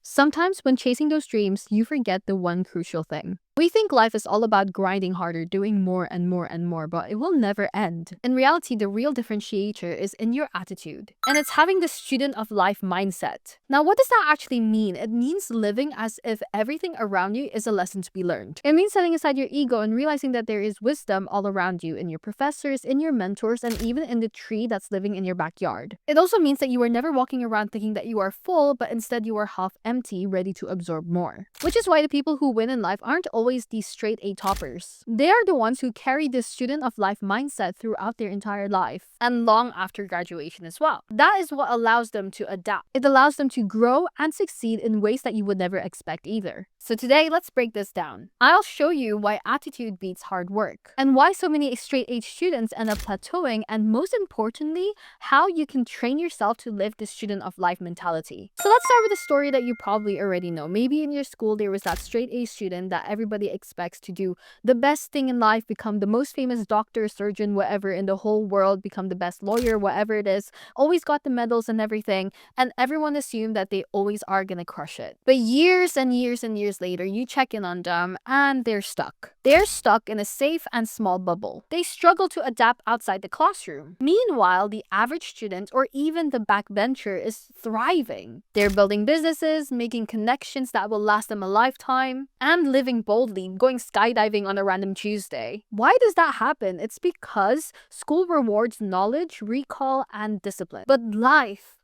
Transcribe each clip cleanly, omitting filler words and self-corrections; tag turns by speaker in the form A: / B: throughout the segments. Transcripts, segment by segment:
A: Sometimes when chasing those dreams, you forget the one crucial thing. We think life is all about grinding harder, doing more and more and more, but it will never end. In reality, the real differentiator is in your attitude, and it's having the student of life mindset. Now, what does that actually mean? It means living as if everything around you is a lesson to be learned. It means setting aside your ego and realizing that there is wisdom all around you, in your professors, in your mentors, and even in the tree that's living in your backyard. It also means that you are never walking around thinking that you are full, but instead you are half empty, ready to absorb more. Which is why the people who win in life aren't always these straight A toppers. They are the ones who carry this student of life mindset throughout their entire life and long after graduation as well. That is what allows them to adapt. It allows them to grow and succeed in ways that you would never expect either. So today, let's break this down. I'll show you why attitude beats hard work and why so many straight A students end up plateauing, and most importantly, how you can train yourself to live the student of life mentality. So let's start with a story that you probably already know. Maybe in your school, there was that straight A student that everybody expects to do the best thing in life, become the most famous doctor, surgeon, whatever in the whole world, become the best lawyer, whatever it is, always got the medals and everything, and everyone assumed that they always are gonna crush it. But years and years and years later, you check in on them and they're stuck. They're stuck in a safe and small bubble. They struggle to adapt outside the classroom. Meanwhile, the average student or even the backbencher is thriving. They're building businesses, making connections that will last them a lifetime, and living boldly, going skydiving on a random Tuesday. Why does that happen? It's because school rewards knowledge, recall, and discipline. But life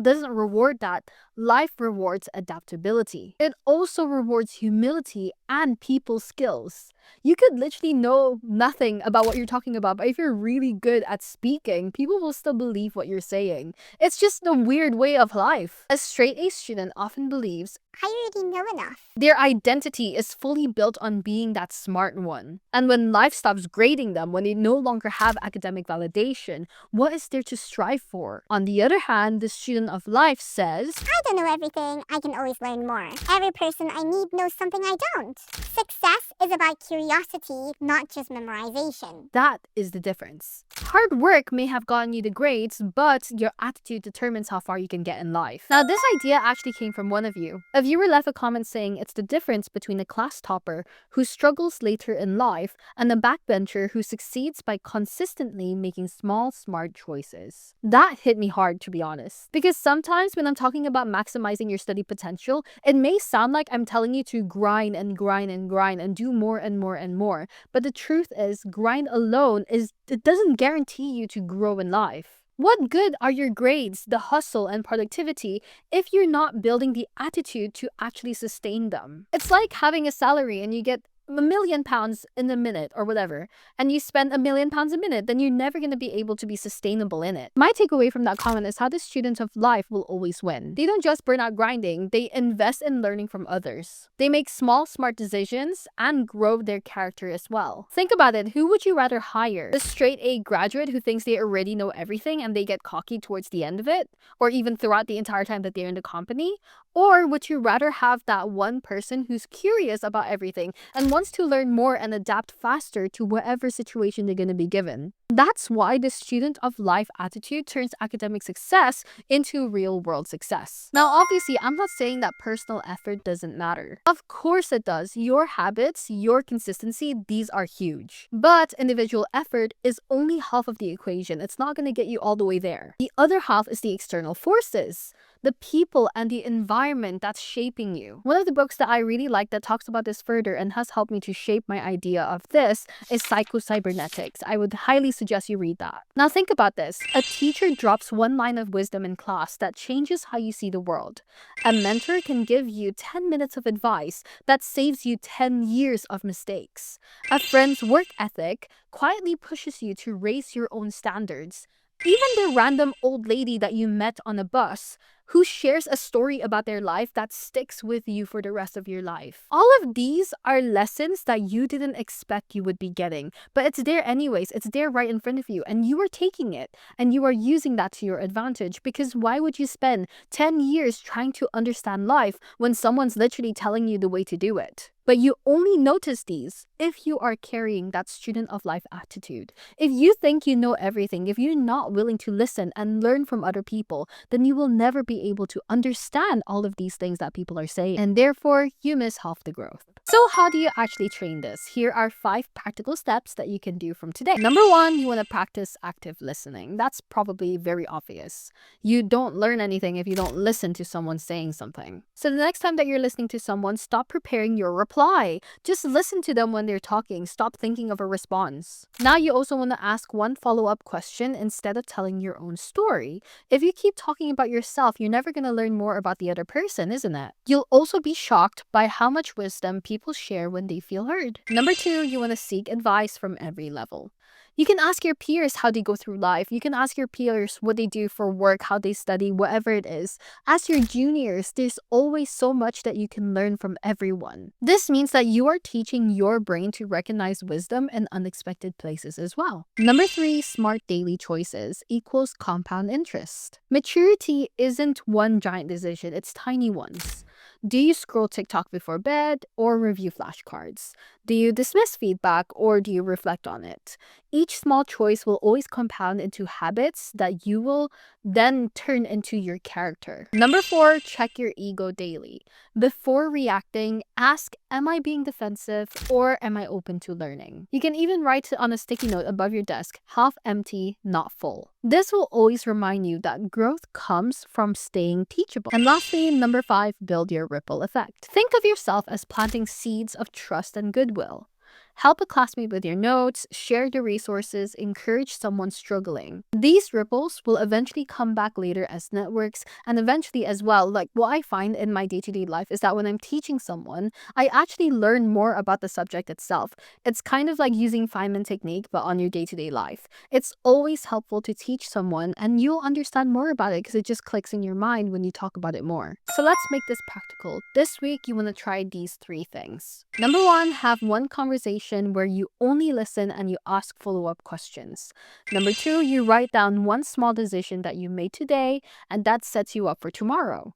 A: doesn't reward that. Life rewards adaptability. It also rewards humility and people skills. You could literally know nothing about what you're talking about, but if you're really good at speaking, people will still believe what you're saying. It's just the weird way of life. A straight A student often believes,
B: I already know enough.
A: Their identity is fully built on being that smart one. And when life stops grading them, when they no longer have academic validation, what is there to strive for? On the other hand, the student of life says,
B: I don't know everything. I can always learn more. Every person I meet knows something I don't. Success is about curiosity, not just memorization.
A: That is the difference. Hard work may have gotten you the grades, but your attitude determines how far you can get in life. Now, this idea actually came from one of you. A viewer left a comment saying it's the difference between a class topper who struggles later in life and a backbencher who succeeds by consistently making small, smart choices. That hit me hard, to be honest. Because sometimes when I'm talking about maximizing your study potential, it may sound like I'm telling you to grind and grind and grind and do more and more and more. But the truth is, grind alone it doesn't guarantee you to grow in life. What good are your grades, the hustle, and productivity if you're not building the attitude to actually sustain them? It's like having a salary and you get £1,000,000 in a minute or whatever, and you spend £1,000,000 a minute, then you're never going to be able to be sustainable in it. My takeaway from that comment is how the student of life will always win. They don't just burn out grinding, they invest in learning from others. They make small, smart decisions and grow their character as well. Think about it, who would you rather hire? The straight A graduate who thinks they already know everything and they get cocky towards the end of it, or even throughout the entire time that they're in the company? Or would you rather have that one person who's curious about everything and wants to learn more and adapt faster to whatever situation they're going to be given? That's why the student of life attitude turns academic success into real world success. Now, obviously, I'm not saying that personal effort doesn't matter. Of course it does. Your habits, your consistency, these are huge. But individual effort is only half of the equation. It's not going to get you all the way there. The other half is the external forces, the people and the environment that's shaping you. One of the books that I really like that talks about this further and has helped me to shape my idea of this is Psycho-Cybernetics. I would highly suggest you read that. Now think about this. A teacher drops one line of wisdom in class that changes how you see the world. A mentor can give you 10 minutes of advice that saves you 10 years of mistakes. A friend's work ethic quietly pushes you to raise your own standards. Even the random old lady that you met on a bus who shares a story about their life that sticks with you for the rest of your life. All of these are lessons that you didn't expect you would be getting, but it's there anyways. It's there right in front of you, and you are taking it, and you are using that to your advantage, because why would you spend 10 years trying to understand life when someone's literally telling you the way to do it? But you only notice these if you are carrying that student of life attitude. If you think you know everything, if you're not willing to listen and learn from other people, then you will never be be able to understand all of these things that people are saying, and therefore you miss half the growth. So how do you actually train this? Here are 5 practical steps that you can do from today. Number 1, you want to practice active listening. That's probably very obvious. You don't learn anything if you don't listen to someone saying something. So the next time that you're listening to someone, stop preparing your reply. Just listen to them when they're talking. Stop thinking of a response. Now you also want to ask one follow-up question instead of telling your own story. If you keep talking about yourself, you're never going to learn more about the other person, isn't it? You'll also be shocked by how much wisdom people share when they feel heard. Number 2, you want to seek advice from every level. You can ask your peers how they go through life. You can ask your peers what they do for work, how they study, whatever it is. Ask your juniors. There's always so much that you can learn from everyone. This means that you are teaching your brain to recognize wisdom in unexpected places as well. Number 3, smart daily choices equals compound interest. Maturity isn't one giant decision, it's tiny ones. Do you scroll TikTok before bed or review flashcards? Do you dismiss feedback or do you reflect on it? Each small choice will always compound into habits that you will then turn into your character. Number 4, check your ego daily. Before reacting, ask, am I being defensive or am I open to learning? You can even write on a sticky note above your desk, half empty, not full. This will always remind you that growth comes from staying teachable. And lastly, number 5, build your ripple effect. Think of yourself as planting seeds of trust and goodwill. Help a classmate with your notes, share your resources, encourage someone struggling. These ripples will eventually come back later as networks, and eventually as well, like what I find in my day-to-day life is that when I'm teaching someone, I actually learn more about the subject itself. It's kind of like using Feynman technique, but on your day-to-day life. It's always helpful to teach someone, and you'll understand more about it because it just clicks in your mind when you talk about it more. So let's make this practical. This week, you want to try these 3 things. Number 1, have one conversation where you only listen and you ask follow-up questions. Number 2, you write down one small decision that you made today and that sets you up for tomorrow.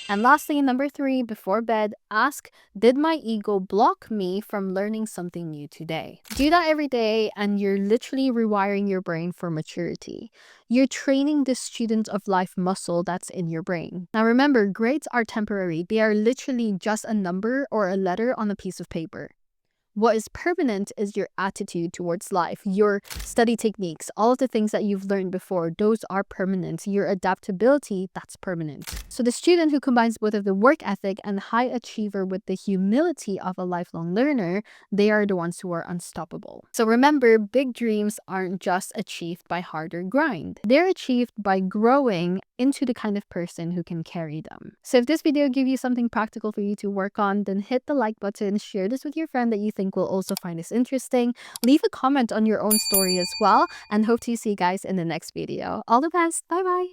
A: And lastly, number 3, before bed, ask, did my ego block me from learning something new today? Do that every day and you're literally rewiring your brain for maturity. You're training the student of life muscle that's in your brain. Now remember, grades are temporary. They are literally just a number or a letter on a piece of paper. What is permanent is your attitude towards life, your study techniques, all of the things that you've learned before, those are permanent. Your adaptability, that's permanent. So the student who combines both of the work ethic and high achiever with the humility of a lifelong learner, they are the ones who are unstoppable. So remember, big dreams aren't just achieved by harder grind. They're achieved by growing into the kind of person who can carry them. So if this video gave you something practical for you to work on, then hit the like button, share this with your friend that you think will also find this interesting. Leave a comment on your own story as well, and hope to see you guys in the next video. All the best. Bye bye.